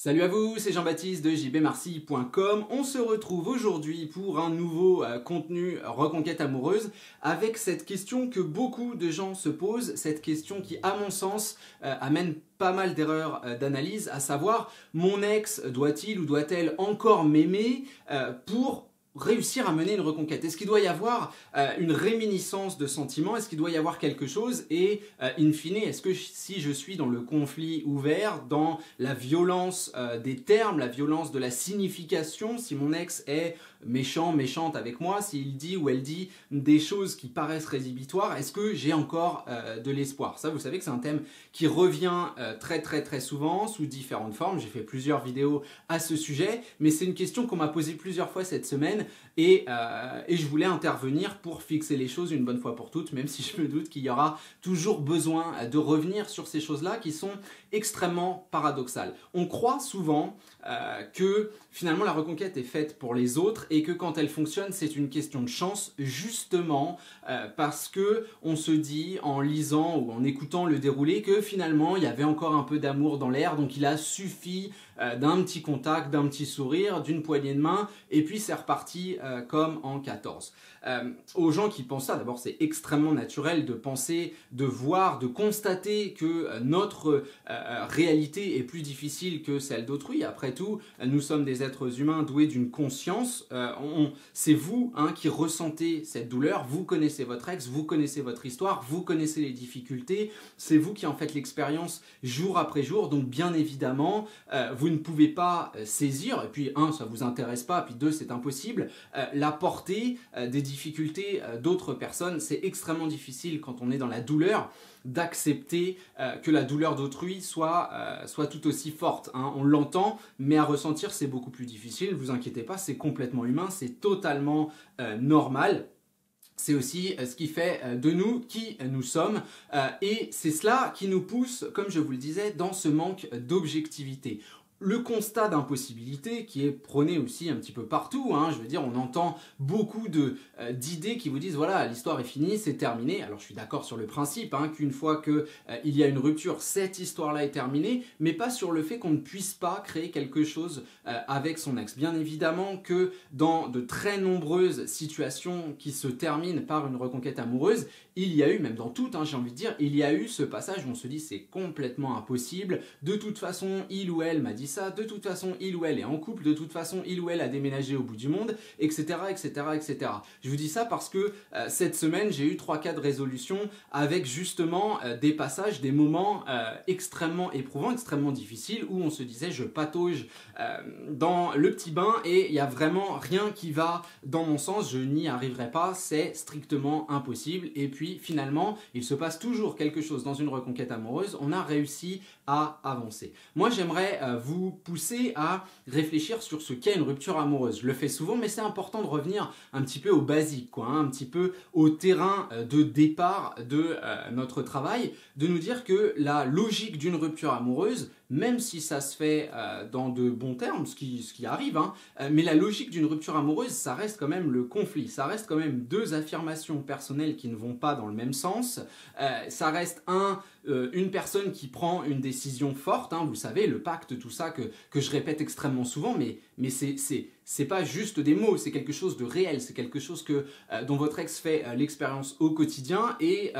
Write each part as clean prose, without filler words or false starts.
Salut à vous, c'est Jean-Baptiste de jbmarcy.com. On se retrouve aujourd'hui pour un nouveau contenu reconquête amoureuse avec cette question que beaucoup de gens se posent, cette question qui à mon sens amène pas mal d'erreurs d'analyse, à savoir mon ex doit-il ou doit-elle encore m'aimer pour réussir à mener une reconquête? Est-ce qu'il doit y avoir une réminiscence de sentiments? Est-ce qu'il doit y avoir quelque chose? Et in fine, est-ce que si je suis dans le conflit ouvert, dans la violence des termes, la violence de la signification, si mon ex est méchant, méchante avec moi, s'il dit ou elle dit des choses qui paraissent rédhibitoires, est-ce que j'ai encore de l'espoir? Ça, vous savez que c'est un thème qui revient très souvent sous différentes formes. J'ai fait plusieurs vidéos à ce sujet, mais c'est une question qu'on m'a posée plusieurs fois cette semaine et je voulais intervenir pour fixer les choses une bonne fois pour toutes, même si je me doute qu'il y aura toujours besoin de revenir sur ces choses-là qui sont extrêmement paradoxales. On croit souvent que finalement la reconquête est faite pour les autres et que quand elle fonctionne, c'est une question de chance, justement parce que on se dit en lisant ou en écoutant le déroulé que finalement il y avait encore un peu d'amour dans l'air, donc il a suffi d'un petit contact, d'un petit sourire, d'une poignée de main et puis c'est reparti comme en 14. Aux gens qui pensent ça, d'abord c'est extrêmement naturel de penser, de voir, de constater que notre réalité est plus difficile que celle d'autrui. Après tout, nous sommes des êtres humains doués d'une conscience. C'est vous qui ressentez cette douleur, vous connaissez votre ex, vous connaissez votre histoire, vous connaissez les difficultés, c'est vous qui en faites l'expérience jour après jour, donc bien évidemment, vous ne pouvez pas saisir, et puis un, ça ne vous intéresse pas, puis deux, c'est impossible, la portée des difficultés d'autres personnes. C'est extrêmement difficile quand on est dans la douleur d'accepter que la douleur d'autrui soit tout aussi forte. On l'entend, mais à ressentir, c'est beaucoup plus difficile. Ne vous inquiétez pas, c'est complètement humain, c'est totalement normal. C'est aussi ce qui fait de nous qui nous sommes et c'est cela qui nous pousse, comme je vous le disais, dans ce manque d'objectivité. Le constat d'impossibilité qui est prôné aussi un petit peu partout, je veux dire, on entend beaucoup d'idées qui vous disent voilà, l'histoire est finie, c'est terminé. Alors je suis d'accord sur le principe qu'une fois qu'il y a une rupture, cette histoire-là est terminée, mais pas sur le fait qu'on ne puisse pas créer quelque chose avec son ex. Bien évidemment que dans de très nombreuses situations qui se terminent par une reconquête amoureuse, il y a eu, même dans toutes, j'ai envie de dire, il y a eu ce passage où on se dit c'est complètement impossible, de toute façon il ou elle m'a dit ça, de toute façon il ou elle est en couple, de toute façon il ou elle a déménagé au bout du monde, etc. etc. Je vous dis ça parce que cette semaine j'ai eu 3 cas de résolution avec justement des passages, des moments extrêmement éprouvants, extrêmement difficiles où on se disait je patauge dans le petit bain et il n'y a vraiment rien qui va dans mon sens, je n'y arriverai pas, c'est strictement impossible. Et puis finalement il se passe toujours quelque chose dans une reconquête amoureuse, on a réussi à avancer. Moi j'aimerais vous pousser à réfléchir sur ce qu'est une rupture amoureuse. Je le fais souvent, mais c'est important de revenir un petit peu au basique, un petit peu au terrain de départ de notre travail, de nous dire que la logique d'une rupture amoureuse, même si ça se fait dans de bons termes, ce qui arrive, mais la logique d'une rupture amoureuse, ça reste quand même le conflit, ça reste quand même deux affirmations personnelles qui ne vont pas dans le même sens, ça reste une personne qui prend une décision forte, vous savez, le pacte, tout ça que je répète extrêmement souvent, mais c'est pas juste des mots, c'est quelque chose de réel, c'est quelque chose dont votre ex fait l'expérience au quotidien et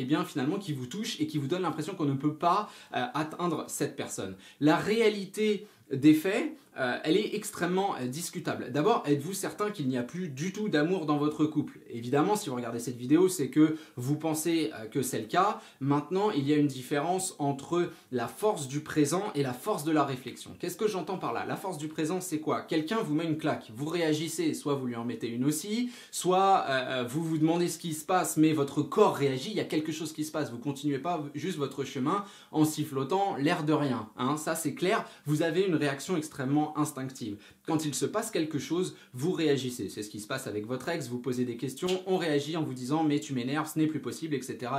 bien finalement qui vous touche et qui vous donne l'impression qu'on ne peut pas atteindre cette personne. La réalité des faits, elle est extrêmement discutable. D'abord, êtes-vous certain qu'il n'y a plus du tout d'amour dans votre couple? Évidemment, si vous regardez cette vidéo, c'est que vous pensez que c'est le cas. Maintenant, il y a une différence entre la force du présent et la force de la réflexion. Qu'est-ce que j'entends par là? La force du présent, c'est quoi? Quelqu'un vous met une claque, vous réagissez, soit vous lui en mettez une aussi, soit vous vous demandez ce qui se passe, mais votre corps réagit, il y a quelque chose qui se passe, vous continuez pas juste votre chemin en sifflotant l'air de rien. Ça, c'est clair, vous avez une réaction extrêmement instinctive. Quand il se passe quelque chose, vous réagissez. C'est ce qui se passe avec votre ex, vous posez des questions, on réagit en vous disant mais tu m'énerves, ce n'est plus possible, etc.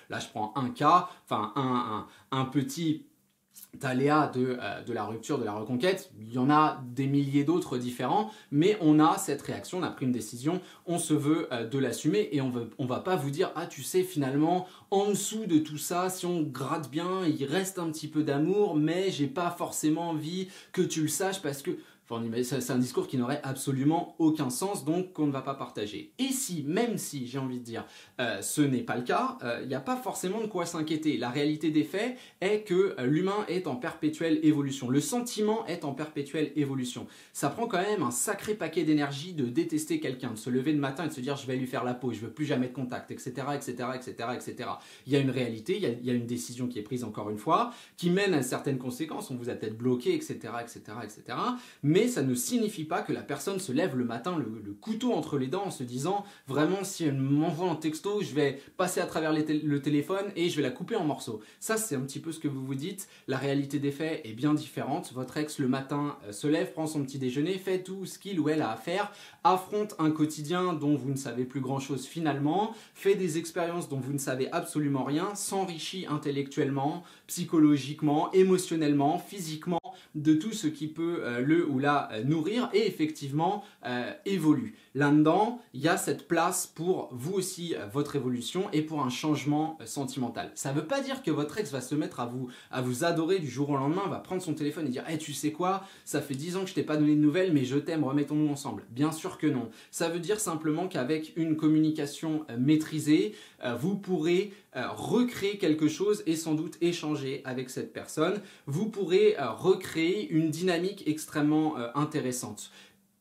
Là je prends un cas, enfin un petit d'aléas de la rupture, de la reconquête, il y en a des milliers d'autres différents, mais on a cette réaction, on a pris une décision, on se veut de l'assumer et on va pas vous dire « Ah, tu sais, finalement, en dessous de tout ça, si on gratte bien, il reste un petit peu d'amour, mais j'ai pas forcément envie que tu le saches parce que… » Enfin, c'est un discours qui n'aurait absolument aucun sens, donc qu'on ne va pas partager. Et si, même si, j'ai envie de dire, ce n'est pas le cas, il n'y a pas forcément de quoi s'inquiéter. La réalité des faits est que l'humain est en perpétuelle évolution. Le sentiment est en perpétuelle évolution. Ça prend quand même un sacré paquet d'énergie de détester quelqu'un, de se lever le matin et de se dire « je vais lui faire la peau, je veux plus jamais de contact, etc. etc., etc., etc. » Il y a une réalité, il y a une décision qui est prise encore une fois, qui mène à certaines conséquences, on vous a peut-être bloqué, etc., etc., etc. Mais ça ne signifie pas que la personne se lève le matin le couteau entre les dents en se disant vraiment si elle m'envoie un texto, je vais passer à travers le téléphone et je vais la couper en morceaux. Ça c'est un petit peu ce que vous vous dites, la réalité des faits est bien différente. Votre ex le matin se lève, prend son petit déjeuner, fait tout ce qu'il ou elle a à faire, affronte un quotidien dont vous ne savez plus grand chose finalement, fait des expériences dont vous ne savez absolument rien, s'enrichit intellectuellement, psychologiquement, émotionnellement, physiquement, de tout ce qui peut le ou la nourrir et effectivement évolue. Là-dedans, il y a cette place pour vous aussi, votre évolution et pour un changement sentimental. Ça ne veut pas dire que votre ex va se mettre à vous adorer du jour au lendemain, va prendre son téléphone et dire hey, « tu sais quoi, ça fait 10 ans que je t'ai pas donné de nouvelles mais je t'aime, remettons-nous ensemble ». Bien sûr que non. Ça veut dire simplement qu'avec une communication maîtrisée, vous pourrez recréer quelque chose et sans doute échanger avec cette personne. Vous pourrez recréer une dynamique extrêmement intéressante.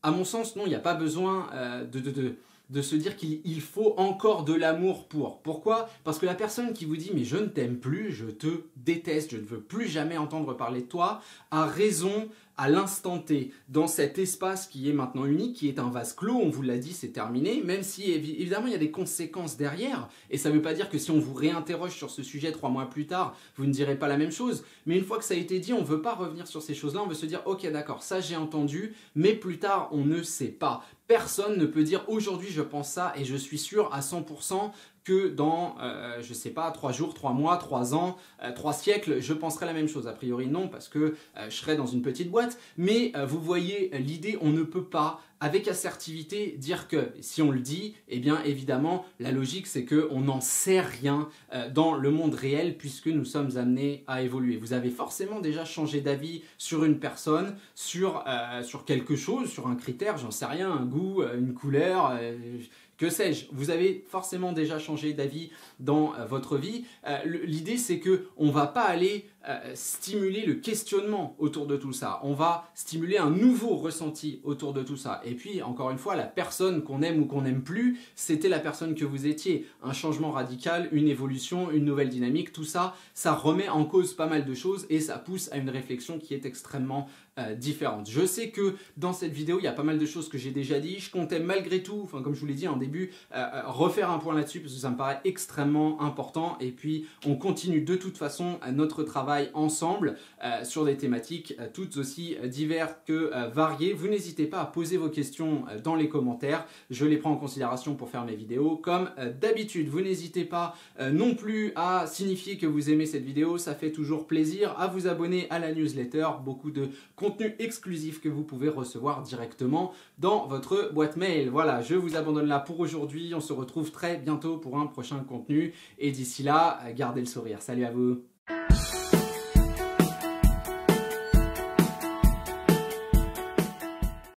À mon sens, non, il n'y a pas besoin de se dire qu'il faut encore de l'amour pour. Pourquoi? Parce que la personne qui vous dit « mais je ne t'aime plus, je te déteste, je ne veux plus jamais entendre parler de toi » a raison à l'instant T, dans cet espace qui est maintenant unique, qui est un vase clos, on vous l'a dit, c'est terminé, même si évidemment il y a des conséquences derrière, et ça ne veut pas dire que si on vous réinterroge sur ce sujet 3 mois plus tard, vous ne direz pas la même chose, mais une fois que ça a été dit, on ne veut pas revenir sur ces choses-là, on veut se dire « ok d'accord, ça j'ai entendu, mais plus tard on ne sait pas ». Personne ne peut dire « aujourd'hui je pense ça et je suis sûr à 100% que dans, je ne sais pas, 3 jours, 3 mois, 3 ans, 3 siècles, je penserai la même chose. » A priori non, parce que je serai dans une petite boîte. Mais vous voyez l'idée, on ne peut pas, avec assertivité, dire que si on le dit, eh bien évidemment, la logique c'est qu'on n'en sait rien dans le monde réel puisque nous sommes amenés à évoluer. Vous avez forcément déjà changé d'avis sur une personne, sur quelque chose, sur un critère, j'en sais rien, un goût, une couleur… que sais-je, vous avez forcément déjà changé d'avis dans votre vie. L'idée, c'est qu'on ne va pas aller stimuler le questionnement autour de tout ça. On va stimuler un nouveau ressenti autour de tout ça. Et puis, encore une fois, la personne qu'on aime ou qu'on n'aime plus, c'était la personne que vous étiez. Un changement radical, une évolution, une nouvelle dynamique, tout ça, ça remet en cause pas mal de choses et ça pousse à une réflexion qui est extrêmement différente. Je sais que dans cette vidéo, il y a pas mal de choses que j'ai déjà dit. Je comptais malgré tout, enfin comme je vous l'ai dit en début, refaire un point là-dessus parce que ça me paraît extrêmement important. Et puis, on continue de toute façon notre travail ensemble sur des thématiques toutes aussi diverses que variées. Vous n'hésitez pas à poser vos questions dans les commentaires. Je les prends en considération pour faire mes vidéos. Comme d'habitude, vous n'hésitez pas non plus à signifier que vous aimez cette vidéo. Ça fait toujours plaisir. À vous abonner à la newsletter. Beaucoup de contenu exclusif que vous pouvez recevoir directement dans votre boîte mail. Voilà, je vous abandonne là pour aujourd'hui. On se retrouve très bientôt pour un prochain contenu. Et d'ici là, gardez le sourire. Salut à vous!